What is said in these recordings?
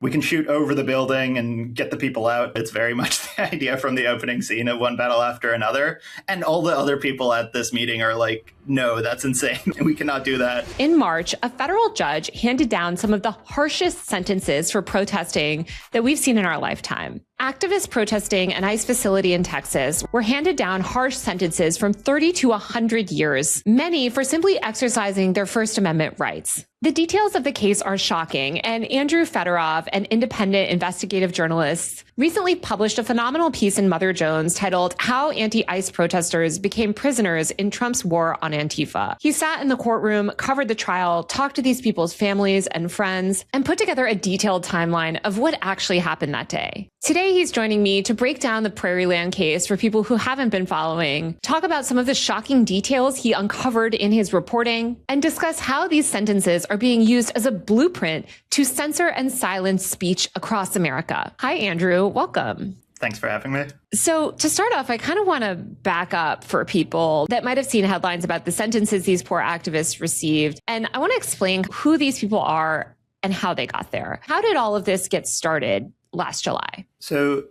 we can shoot over the building and get the people out. It's very much the idea from the opening scene of One Battle After Another. And all the other people at this meeting are like, no, that's insane. We cannot do that. In March, a federal judge handed down some of the harshest sentences for protesting that we've seen in our lifetime. Activists protesting an ICE facility in Texas were handed down harsh sentences from 30 to 100 years, many for simply exercising their First Amendment rights. The details of the case are shocking, and Andrew Fedorov, an independent investigative journalist, recently published a phenomenal piece in Mother Jones titled How Anti-ICE Protesters Became Prisoners in Trump's War on Antifa. He sat in the courtroom, covered the trial, talked to these people's families and friends, and put together a detailed timeline of what actually happened that day. Today, he's joining me to break down the Prairieland case for people who haven't been following, talk about some of the shocking details he uncovered in his reporting, and discuss how these sentences are being used as a blueprint to censor and silence speech across America. Hi, Andrew. Welcome. Thanks for having me. So to start off, I kind of want to back up for people that might have seen headlines about the sentences these poor activists received. And I want to explain who these people are and how they got there. How did all of this get started last July? So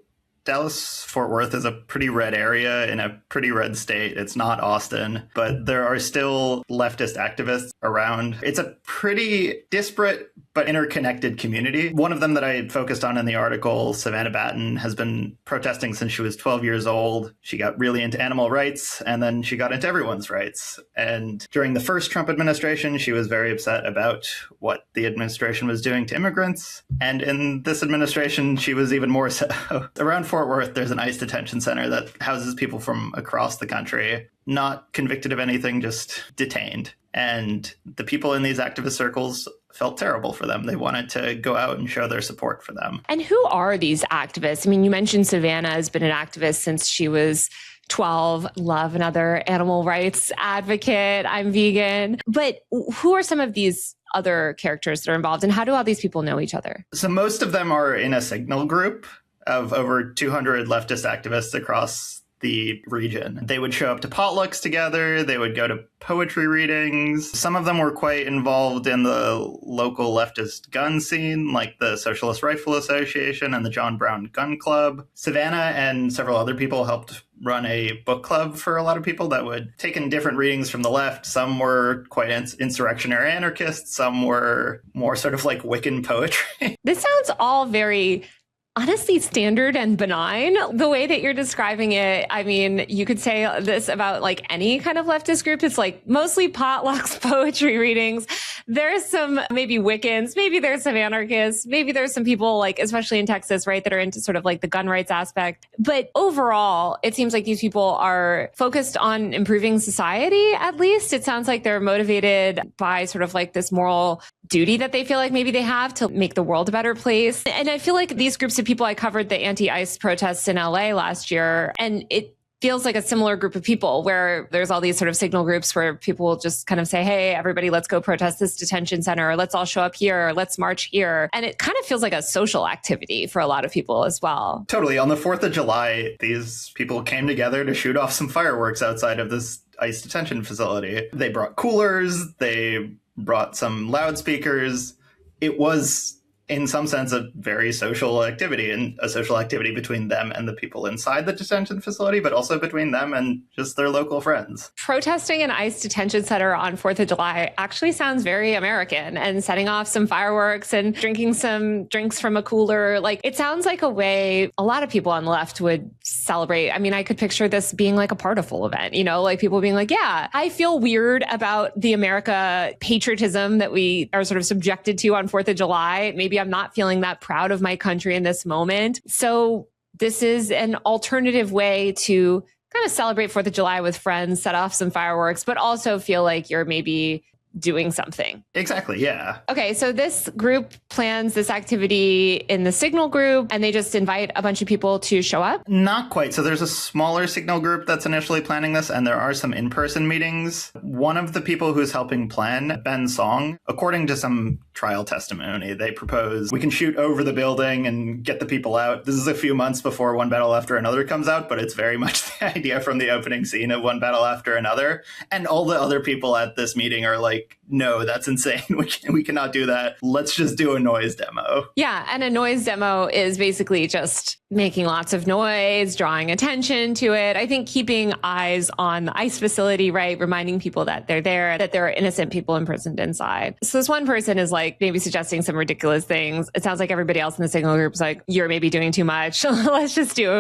Dallas-Fort Worth is a pretty red area in a pretty red state. It's not Austin, but there are still leftist activists around. It's a pretty disparate but interconnected community. One of them that I focused on in the article, Savannah Batten, has been protesting since she was 12 years old. She got really into animal rights, and then she got into everyone's rights. And during the first Trump administration, she was very upset about what the administration was doing to immigrants. And in this administration, she was even more so. Around Fort Worth, there's an ICE detention center that houses people from across the country, not convicted of anything, just detained. And the people in these activist circles felt terrible for them. They wanted to go out and show their support for them. And who are these activists? I mean, you mentioned Savannah has been an activist since she was 12. Love, another animal rights advocate. I'm vegan. But who are some of these other characters that are involved, and how do all these people know each other? So most of them are in a Signal group of over 200 leftist activists across the region. They would show up to potlucks together. They would go to poetry readings. Some of them were quite involved in the local leftist gun scene, like the Socialist Rifle Association and the John Brown Gun Club. Savannah and several other people helped run a book club for a lot of people that would take in different readings from the left. Some were quite insurrectionary anarchists. Some were more sort of like Wiccan poetry. This sounds all very honestly standard and benign, the way that you're describing it. I mean, you could say this about like any kind of leftist group. It's like mostly potlucks, poetry readings. There's some maybe Wiccans, maybe there's some anarchists, maybe there's some people like, especially in Texas, right, that are into sort of like the gun rights aspect. But overall, it seems like these people are focused on improving society, at least. It sounds like they're motivated by sort of like this moral duty that they feel like maybe they have to make the world a better place. And I feel like these groups of people, I covered the anti-ICE protests in LA last year, and it feels like a similar group of people where there's all these sort of signal groups where people will just kind of say, hey, everybody, let's go protest this detention center. Or let's all show up here. Or let's march here. And it kind of feels like a social activity for a lot of people as well. Totally. On the 4th of July, these people came together to shoot off some fireworks outside of this ICE detention facility. They brought coolers. They brought some loudspeakers. It was, in some sense, a very social activity, and a social activity between them and the people inside the detention facility, but also between them and just their local friends. Protesting an ICE detention center on 4th of July actually sounds very American, and setting off some fireworks and drinking some drinks from a cooler. Like, it sounds like a way a lot of people on the left would celebrate. I mean, I could picture this being like a Partiful event, you know, like people being like, yeah, I feel weird about the America patriotism that we are sort of subjected to on 4th of July. Maybe I'm not feeling that proud of my country in this moment. So this is an alternative way to kind of celebrate 4th of July with friends, set off some fireworks, but also feel like you're maybe doing something. Exactly, yeah. Okay, so this group plans this activity in the Signal group, and they just invite a bunch of people to show up? Not quite. So there's a smaller Signal group that's initially planning this, and there are some in-person meetings. One of the people who's helping plan, Ben Song, according to some trial testimony, they propose we can shoot over the building and get the people out. This is a few months before One Battle After Another comes out, but it's very much the idea from the opening scene of One Battle After Another. And all the other people at this meeting are like, like, no, that's insane. We cannot do that. Let's just do a noise demo. Yeah. And a noise demo is basically just making lots of noise, drawing attention to it. I think keeping eyes on the ICE facility, right? Reminding people that they're there, that there are innocent people imprisoned inside. So this one person is like maybe suggesting some ridiculous things. It sounds like everybody else in the signal group is like, you're maybe doing too much. Let's just do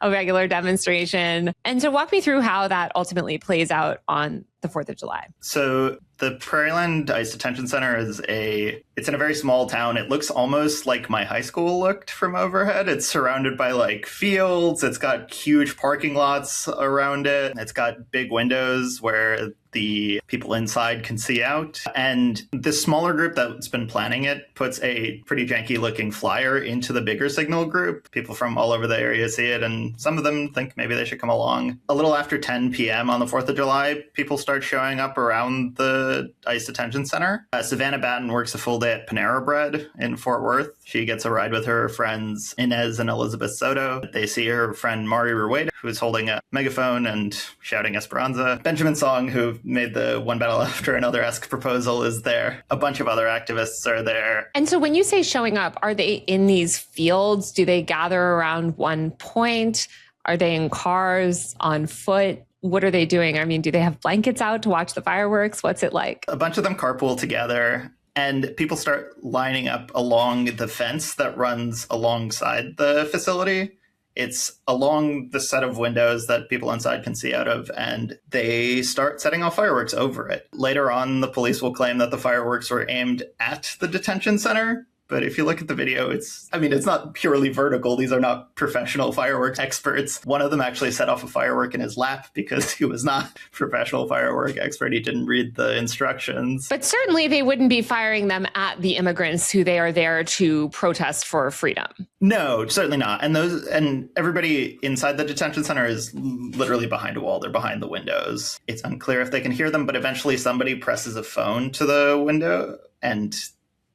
a regular demonstration. And so walk me through how that ultimately plays out on the 4th of July. So the Prairieland ICE Detention Center it's in a very small town. It looks almost like my high school looked from overhead. It's surrounded by like fields. It's got huge parking lots around it. It's got big windows where the people inside can see out. And this smaller group that's been planning it puts a pretty janky looking flyer into the bigger signal group. People from all over the area see it, and some of them think maybe they should come along. A little after 10 p.m. on the 4th of July, people start showing up around the ICE Detention Center. Savannah Batten works a full day at Panera Bread in Fort Worth. She gets a ride with her friends Inez and Elizabeth Soto. They see her friend Mari Rueda, who's holding a megaphone and shouting Esperanza. Benjamin Song, who made the One Battle After Another-esque proposal, is there. A bunch of other activists are there. And so when you say showing up, are they in these fields? Do they gather around one point? Are they in cars, on foot? What are they doing? I mean, do they have blankets out to watch the fireworks? What's it like? A bunch of them carpool together, and people start lining up along the fence that runs alongside the facility. It's along the set of windows that people inside can see out of, and they start setting off fireworks over it. Later on, the police will claim that the fireworks were aimed at the detention center. But if you look at the video, it's not purely vertical. These are not professional fireworks experts. One of them actually set off a firework in his lap because he was not a professional firework expert. He didn't read the instructions. But certainly they wouldn't be firing them at the immigrants who they are there to protest for freedom. No, certainly not. And everybody inside the detention center is literally behind a wall. They're behind the windows. It's unclear if they can hear them, but eventually somebody presses a phone to the window and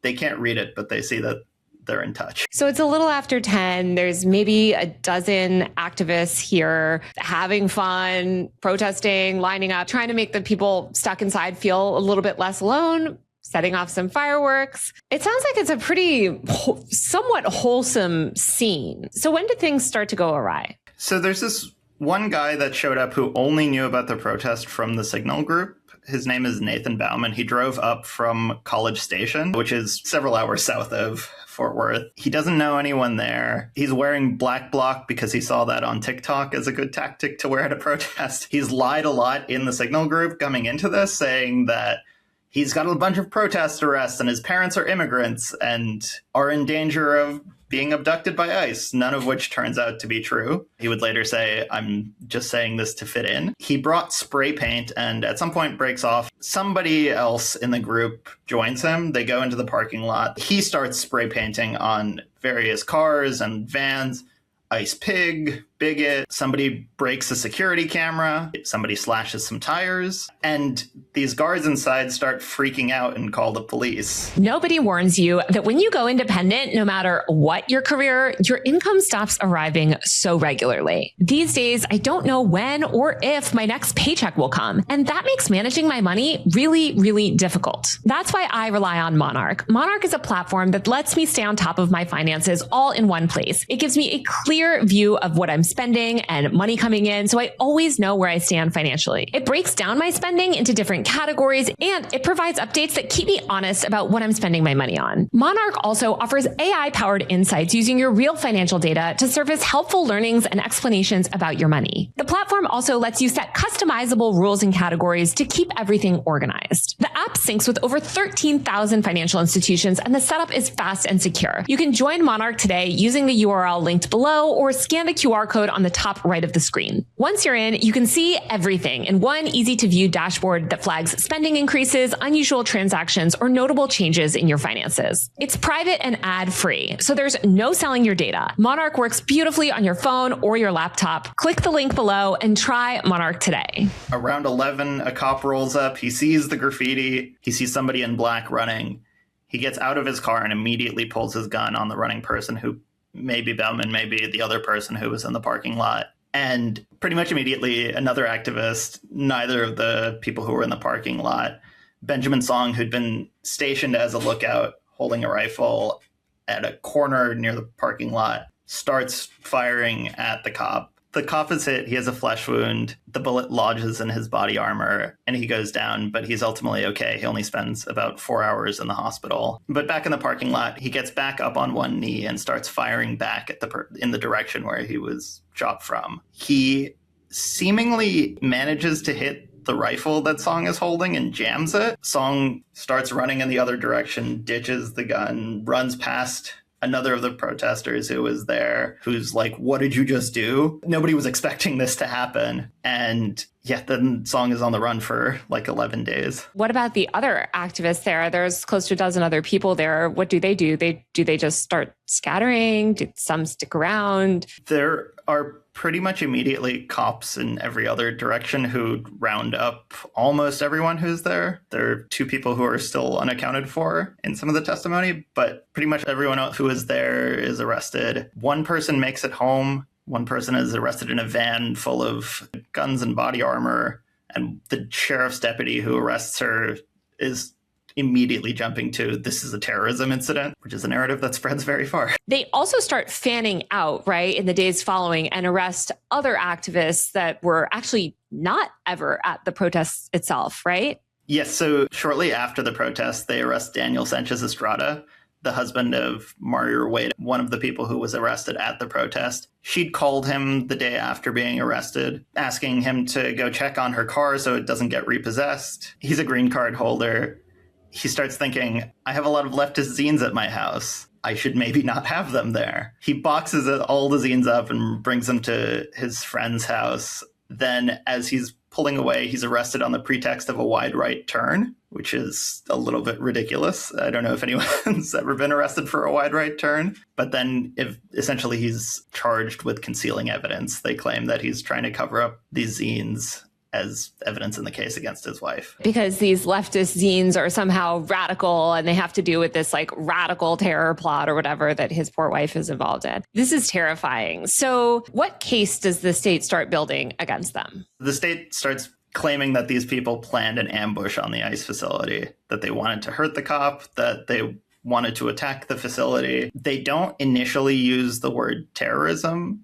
they can't read it, but they see that they're in touch. So it's a little after 10. There's maybe a dozen activists here having fun, protesting, lining up, trying to make the people stuck inside feel a little bit less alone, setting off some fireworks. It sounds like it's a pretty somewhat wholesome scene. So when did things start to go awry? So there's this one guy that showed up who only knew about the protest from the Signal group. His name is Nathan Bauman. He drove up from College Station, which is several hours south of Fort Worth. He doesn't know anyone there. He's wearing black bloc because he saw that on TikTok as a good tactic to wear at a protest. He's lied a lot in the Signal group coming into this, saying that he's got a bunch of protest arrests and his parents are immigrants and are in danger of being abducted by ICE, none of which turns out to be true. He would later say, I'm just saying this to fit in. He brought spray paint and at some point breaks off. Somebody else in the group joins him. They go into the parking lot. He starts spray painting on various cars and vans. ICE pig, bigot, somebody breaks a security camera, somebody slashes some tires, and these guards inside start freaking out and call the police. Nobody warns you that when you go independent, no matter what your career, your income stops arriving so regularly. These days, I don't know when or if my next paycheck will come, and that makes managing my money really, really difficult. That's why I rely on Monarch. Monarch is a platform that lets me stay on top of my finances all in one place. It gives me a clear view of what I'm spending and money coming in, so I always know where I stand financially. It breaks down my spending into different categories, and it provides updates that keep me honest about what I'm spending my money on. Monarch also offers AI-powered insights using your real financial data to surface helpful learnings and explanations about your money. The platform also lets you set customizable rules and categories to keep everything organized. The app syncs with over 13,000 financial institutions, and the setup is fast and secure. You can join Monarch today using the URL linked below or scan the QR code on the top right of the screen. Once you're in, you can see everything in one easy-to-view dashboard that flags spending increases, unusual transactions, or notable changes in your finances. It's private and ad-free, so there's no selling your data. Monarch works beautifully on your phone or your laptop. Click the link below and try Monarch today. Around 11, a cop rolls up. He sees the graffiti. He sees somebody in black running. He gets out of his car and immediately pulls his gun on the running person, who maybe Bauman, maybe the other person who was in the parking lot. And pretty much immediately, another activist, neither of the people who were in the parking lot, Benjamin Song, who'd been stationed as a lookout holding a rifle at a corner near the parking lot, starts firing at the cop. The cop is hit. He has a flesh wound. The bullet lodges in his body armor and he goes down, but he's ultimately okay. He only spends about 4 hours in the hospital. But back in the parking lot, he gets back up on one knee and starts firing back at in the direction where he was shot from. He seemingly manages to hit the rifle that Song is holding and jams it. Song starts running in the other direction, ditches the gun, runs past another of the protesters who was there, who's like, what did you just do? Nobody was expecting this to happen. And yeah, then Song is on the run for like 11 days. What about the other activists there? There's close to a dozen other people there. What do? Do they just start scattering? Did some stick around? There are pretty much immediately cops in every other direction who round up almost everyone who's there. There are 2 people who are still unaccounted for in some of the testimony, but pretty much everyone else who is there is arrested. One person makes it home. One person is arrested in a van full of guns and body armor. And the sheriff's deputy who arrests her is immediately jumping to, this is a terrorism incident, which is a narrative that spreads very far. They also start fanning out, right, in the days following and arrest other activists that were actually not ever at the protests itself, right? Yes. So shortly after the protest, they arrest Daniel Sanchez Estrada, the husband of Mario Wade, one of the people who was arrested at the protest. She'd called him the day after being arrested, asking him to go check on her car so it doesn't get repossessed. He's a green card holder. He starts thinking, I have a lot of leftist zines at my house. I should maybe not have them there. He boxes all the zines up and brings them to his friend's house. Then as he's pulling away, he's arrested on the pretext of a wide right turn, which is a little bit ridiculous. I don't know if anyone's ever been arrested for a wide right turn. But then essentially he's charged with concealing evidence. They claim that he's trying to cover up these zines as evidence in the case against his wife. Because these leftist zines are somehow radical and they have to do with this like radical terror plot or whatever that his poor wife is involved in. This is terrifying. So what case does the state start building against them? The state starts claiming that these people planned an ambush on the ICE facility, that they wanted to hurt the cop, that they wanted to attack the facility. They don't initially use the word terrorism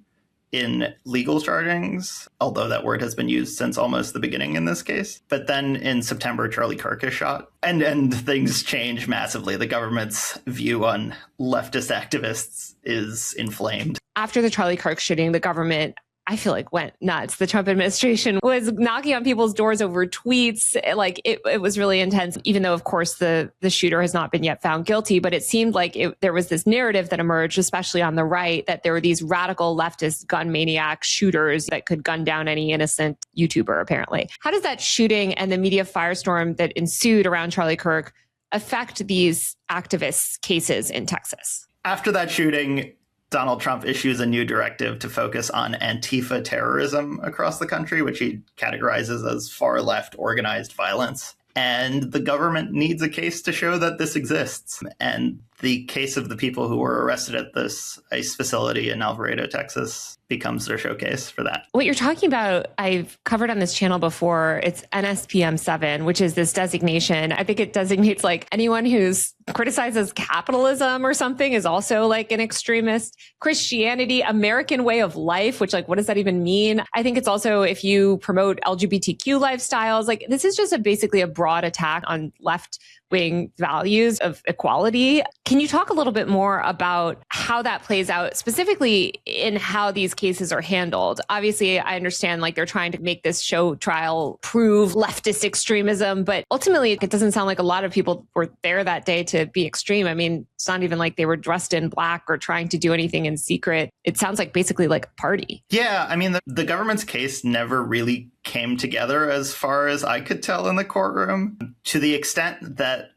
in legal chargings, although that word has been used since almost the beginning in this case. But then in September, Charlie Kirk is shot, and things change massively. The government's view on leftist activists is inflamed. After the Charlie Kirk shooting, the government, I feel like, went nuts. The Trump administration was knocking on people's doors over tweets. Like it was really intense, even though, of course, the shooter has not been yet found guilty. But it seemed like there was this narrative that emerged, especially on the right, that there were these radical leftist gun maniac shooters that could gun down any innocent YouTuber, apparently. How does that shooting and the media firestorm that ensued around Charlie Kirk affect these activists' cases in Texas? After that shooting, Donald Trump issues a new directive to focus on Antifa terrorism across the country, which he categorizes as far left organized violence. And the government needs a case to show that this exists. And the case of the people who were arrested at this ICE facility in Alvarado, Texas, becomes their showcase for that. What you're talking about, I've covered on this channel before. It's NSPM 7, which is this designation. I think it designates like anyone who's criticizes capitalism or something is also like an extremist. Christianity, American way of life, which like, what does that even mean? I think it's also if you promote LGBTQ lifestyles, like this is just basically a broad attack on left-wing values of equality. Can you talk a little bit more about how that plays out, specifically in how these cases are handled? Obviously, I understand like they're trying to make this show trial prove leftist extremism, but ultimately it doesn't sound like a lot of people were there that day to be extreme. I mean, it's not even like they were dressed in black or trying to do anything in secret. It sounds like basically like a party. Yeah, I mean, the government's case never really came together as far as I could tell in the courtroom, to the extent that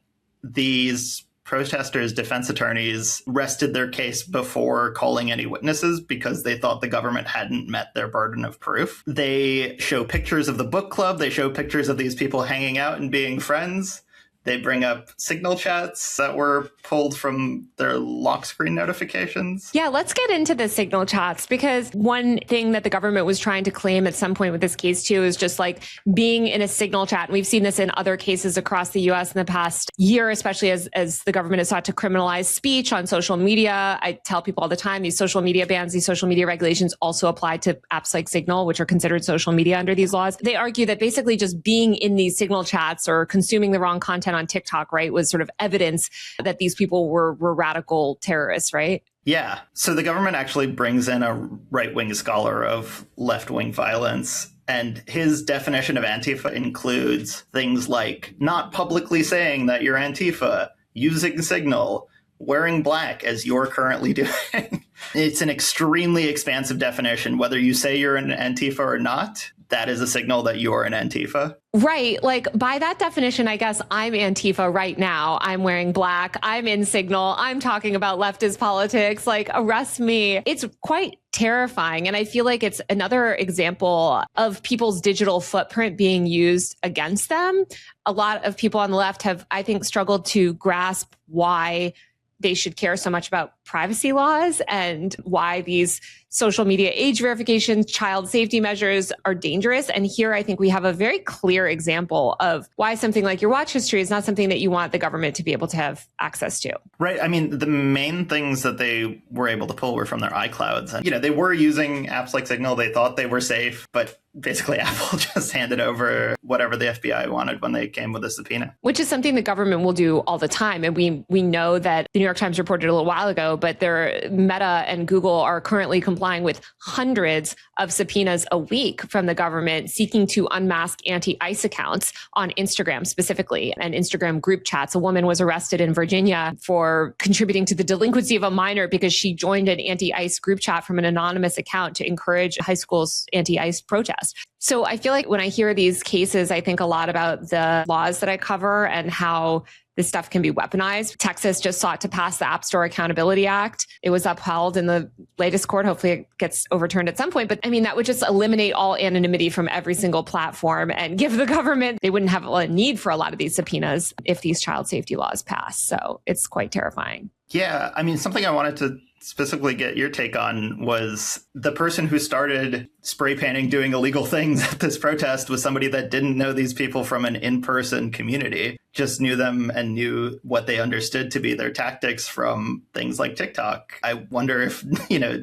these protesters' defense attorneys rested their case before calling any witnesses because they thought the government hadn't met their burden of proof. They show pictures of the book club. They show pictures of these people hanging out and being friends. They bring up Signal chats that were pulled from their lock screen notifications. Yeah, let's get into the Signal chats, because one thing that the government was trying to claim at some point with this case too is just like being in a Signal chat. And we've seen this in other cases across the US in the past year, especially as the government has sought to criminalize speech on social media. I tell people all the time, these social media bans, these social media regulations also apply to apps like Signal, which are considered social media under these laws. They argue that basically just being in these Signal chats or consuming the wrong content on TikTok, right, was sort of evidence that these people were radical terrorists, right? Yeah. So the government actually brings in a right-wing scholar of left-wing violence, and his definition of Antifa includes things like not publicly saying that you're Antifa, using Signal, wearing black as you're currently doing. It's an extremely expansive definition. Whether you say you're an Antifa or not, that is a signal that you're an Antifa. Right. Like by that definition, I guess I'm Antifa right now. I'm wearing black. I'm in Signal. I'm talking about leftist politics. Like, arrest me. It's quite terrifying. And I feel like it's another example of people's digital footprint being used against them. A lot of people on the left have, I think, struggled to grasp why they should care so much about privacy laws and why these social media age verifications, child safety measures are dangerous. And here I think we have a very clear example of why something like your watch history is not something that you want the government to be able to have access to. Right. I mean, the main things that they were able to pull were from their iClouds. And, they were using apps like Signal. They thought they were safe, but basically Apple just handed over whatever the FBI wanted when they came with a subpoena. Which is something the government will do all the time. And we know that the New York Times reported a little while ago, but their Meta and Google are currently complying with hundreds of subpoenas a week from the government seeking to unmask anti-ICE accounts on Instagram specifically and Instagram group chats. A woman was arrested in Virginia for contributing to the delinquency of a minor because she joined an anti-ICE group chat from an anonymous account to encourage high school's anti-ICE protest. So I feel like when I hear these cases, I think a lot about the laws that I cover and how this stuff can be weaponized. Texas just sought to pass the App Store Accountability Act. It was upheld in the latest court. Hopefully it gets overturned at some point. But I mean, that would just eliminate all anonymity from every single platform and give the government, they wouldn't have a need for a lot of these subpoenas if these child safety laws pass. So it's quite terrifying. Yeah. I mean, something I wanted to specifically get your take on was the person who started spray painting doing illegal things at this protest was somebody that didn't know these people from an in-person community, just knew them and knew what they understood to be their tactics from things like TikTok. I wonder if,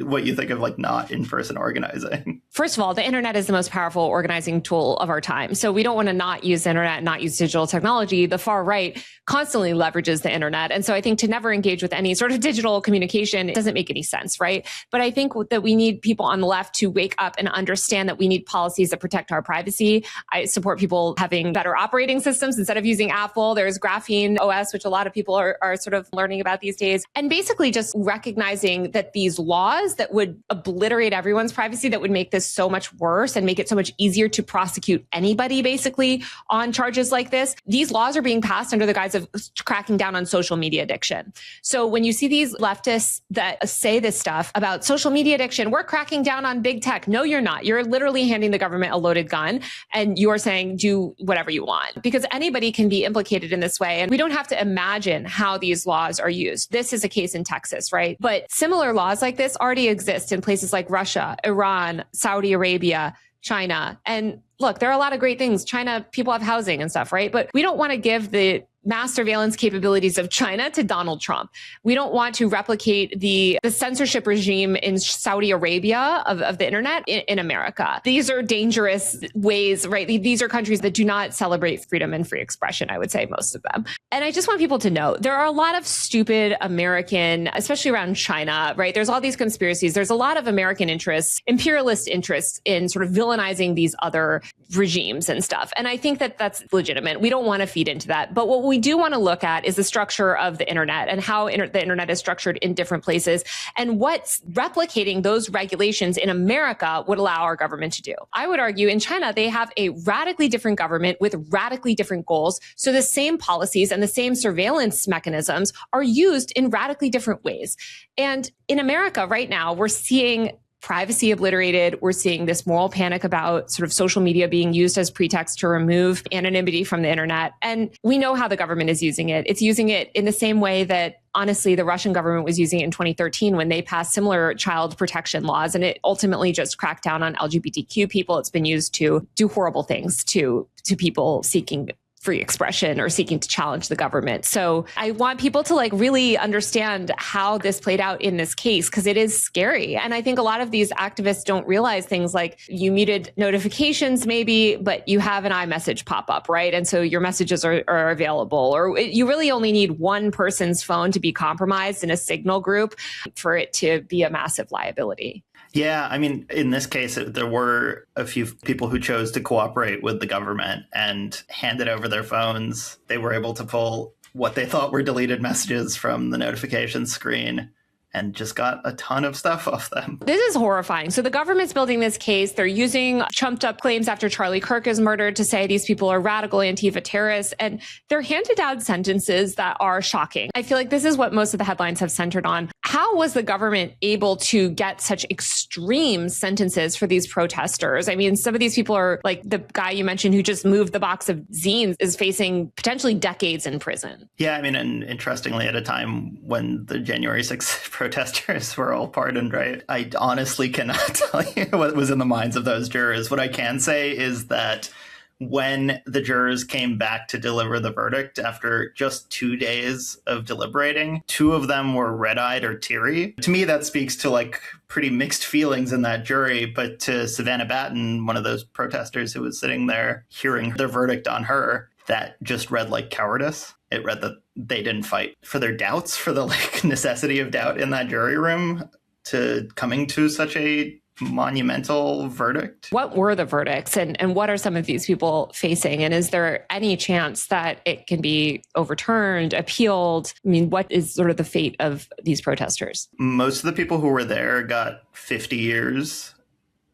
what you think of like not in-person organizing. First of all, the internet is the most powerful organizing tool of our time. So we don't want to not use the internet, not use digital technology. The far right constantly leverages the internet. And so I think to never engage with any sort of digital communication, it doesn't make any sense, right? But I think that we need people on the left to wake up and understand that we need policies that protect our privacy. I support people having better operating systems instead of using Apple. There's Graphene OS, which a lot of people are sort of learning about these days. And basically just recognizing that these laws that would obliterate everyone's privacy, that would make this so much worse and make it so much easier to prosecute anybody basically on charges like this. These laws are being passed under the guise of cracking down on social media addiction. So when you see these leftists that say this stuff about social media addiction, we're cracking down on big tech. No, you're not. You're literally handing the government a loaded gun and you're saying, do whatever you want, because anybody can be implicated in this way. And we don't have to imagine how these laws are used. This is a case in Texas, right? But similar laws like this already exist in places like Russia, Iran, Saudi Arabia, China. And look, there are a lot of great things. China, people have housing and stuff, right? But we don't want to give the mass surveillance capabilities of China to Donald Trump. We don't want to replicate the censorship regime in Saudi Arabia of the internet in America. These are dangerous ways, right? These are countries that do not celebrate freedom and free expression, I would say, most of them. And I just want people to know there are a lot of stupid American, especially around China, right? There's all these conspiracies. There's a lot of American interests, imperialist interests in sort of villainizing these other regimes and stuff. And I think that that's legitimate. We don't want to feed into that. But what we do want to look at is the structure of the internet and how the internet is structured in different places and what's replicating those regulations in America would allow our government to do. I would argue in China, they have a radically different government with radically different goals. So the same policies and the same surveillance mechanisms are used in radically different ways. And in America right now, we're seeing privacy obliterated. We're seeing this moral panic about sort of social media being used as pretext to remove anonymity from the internet. And we know how the government is using it. It's using it in the same way that, honestly, the Russian government was using it in 2013 when they passed similar child protection laws. And it ultimately just cracked down on LGBTQ people. It's been used to do horrible things to people seeking free expression or seeking to challenge the government. So I want people to really understand how this played out in this case, because it is scary. And I think a lot of these activists don't realize things like you muted notifications maybe, but you have an iMessage pop up, right? And so your messages are available, or you really only need one person's phone to be compromised in a signal group for it to be a massive liability. Yeah, I mean, in this case, there were a few people who chose to cooperate with the government and handed over their phones. They were able to pull what they thought were deleted messages from the notification screen and just got a ton of stuff off them. This is horrifying. So the government's building this case. They're using chumped up claims after Charlie Kirk is murdered to say these people are radical Antifa terrorists. And they're handed down sentences that are shocking. I feel like this is what most of the headlines have centered on. How was the government able to get such extreme sentences for these protesters? I mean, some of these people are like the guy you mentioned who just moved the box of zines is facing potentially decades in prison. Yeah, I mean, and interestingly, at a time when the January 6th protesters were all pardoned, right? I honestly cannot tell you what was in the minds of those jurors. What I can say is that when the jurors came back to deliver the verdict after just 2 days of deliberating, 2 of them were red-eyed or teary. To me, that speaks to pretty mixed feelings in that jury. But to Savannah Batten, one of those protesters who was sitting there hearing their verdict on her, that just read like cowardice. It read that they didn't fight for their doubts, for the necessity of doubt in that jury room, to coming to such a monumental verdict. What were the verdicts and what are some of these people facing? And is there any chance that it can be overturned, appealed? I mean, what is sort of the fate of these protesters? Most of the people who were there got 50 years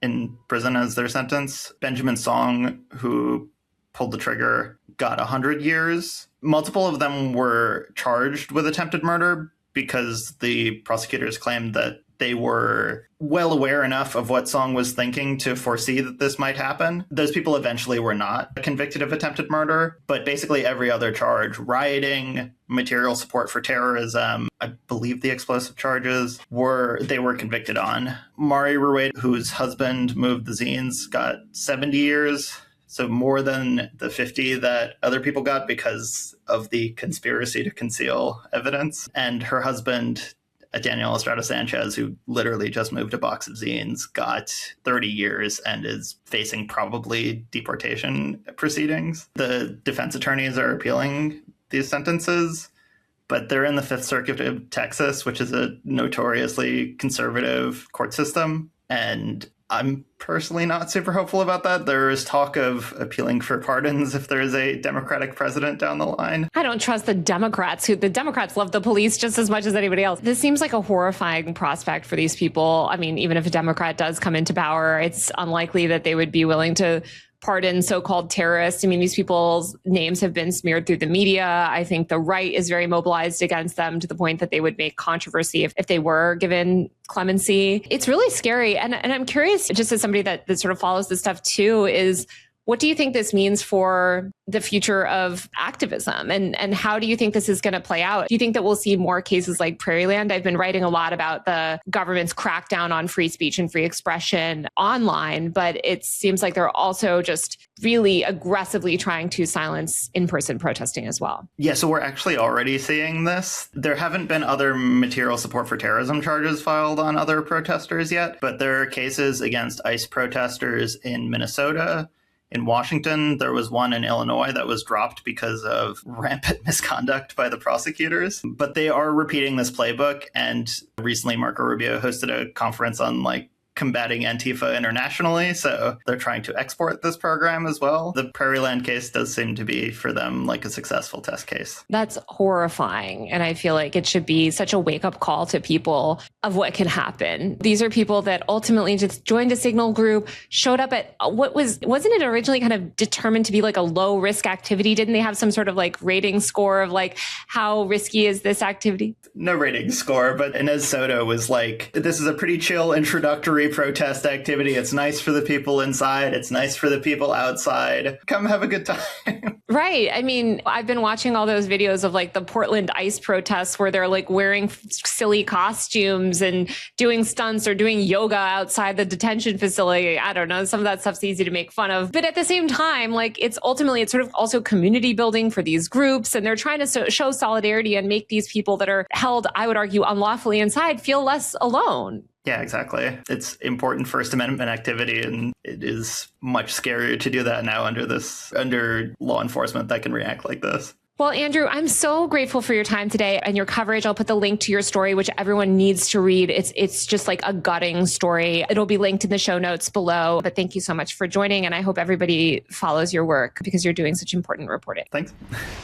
in prison as their sentence. Benjamin Song, who pulled the trigger, got 100 years. Multiple of them were charged with attempted murder because the prosecutors claimed that they were well aware enough of what Song was thinking to foresee that this might happen. Those people eventually were not convicted of attempted murder, but basically every other charge, rioting, material support for terrorism, I believe the explosive charges, they were convicted on. Mari Ruwait, whose husband moved the zines, got 70 years. So more than the 50 that other people got because of the conspiracy to conceal evidence. And her husband, Daniel Estrada Sanchez, who literally just moved a box of zines, got 30 years and is facing probably deportation proceedings. The defense attorneys are appealing these sentences, but they're in the Fifth Circuit of Texas, which is a notoriously conservative court system. And I'm personally not super hopeful about that. There is talk of appealing for pardons if there is a Democratic president down the line. I don't trust the Democrats. The Democrats love the police just as much as anybody else. This seems like a horrifying prospect for these people. I mean, even if a Democrat does come into power, it's unlikely that they would be willing to pardon so-called terrorists. I mean, these people's names have been smeared through the media. I think the right is very mobilized against them to the point that they would make controversy if they were given clemency. It's really scary. And I'm curious, just as somebody that sort of follows this stuff too, is what do you think this means for the future of activism? And how do you think this is going to play out? Do you think that we'll see more cases like Prairieland? I've been writing a lot about the government's crackdown on free speech and free expression online, but it seems like they're also just really aggressively trying to silence in-person protesting as well. Yeah, so we're actually already seeing this. There haven't been other material support for terrorism charges filed on other protesters yet, but there are cases against ICE protesters in Minnesota. In Washington, there was one in Illinois that was dropped because of rampant misconduct by the prosecutors. But they are repeating this playbook. And recently, Marco Rubio hosted a conference on combating Antifa internationally. So they're trying to export this program as well. The Prairieland case does seem to be, for them, a successful test case. That's horrifying. And I feel like it should be such a wake-up call to people of what can happen. These are people that ultimately just joined a signal group, showed up at wasn't it originally kind of determined to be a low risk activity? Didn't they have some sort of rating score of how risky is this activity? No rating score, but Inez Soto was this is a pretty chill introductory free protest activity. It's nice for the people inside. It's nice for the people outside. Come have a good time. Right. I mean, I've been watching all those videos of like the Portland ICE protests where they're like wearing silly costumes and doing stunts or doing yoga outside the detention facility. I don't know. Some of that stuff's easy to make fun of. But at the same time, like it's sort of also community building for these groups. And they're trying to show solidarity and make these people that are held, I would argue, unlawfully inside feel less alone. Yeah, exactly. It's important First Amendment activity, and it is much scarier to do that now under law enforcement that can react like this. Well, Andrew, I'm so grateful for your time today and your coverage. I'll put the link to your story, which everyone needs to read. It's just like a gutting story. It'll be linked in the show notes below. But thank you so much for joining. And I hope everybody follows your work because you're doing such important reporting. Thanks.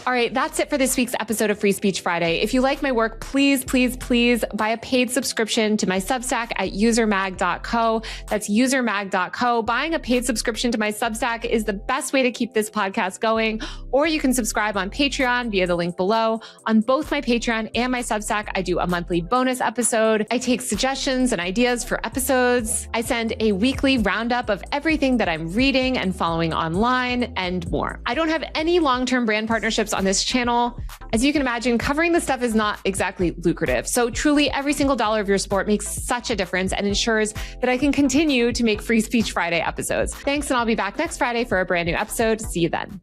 All right. That's it for this week's episode of Free Speech Friday. If you like my work, please, please, please buy a paid subscription to my Substack at usermag.co. That's usermag.co. Buying a paid subscription to my Substack is the best way to keep this podcast going. Or you can subscribe on Patreon via the link below. On both my Patreon and my Substack, I do a monthly bonus episode. I take suggestions and ideas for episodes. I send a weekly roundup of everything that I'm reading and following online and more. I don't have any long-term brand partnerships on this channel. As you can imagine, covering this stuff is not exactly lucrative. So truly, every single dollar of your support makes such a difference and ensures that I can continue to make Free Speech Friday episodes. Thanks, and I'll be back next Friday for a brand new episode. See you then.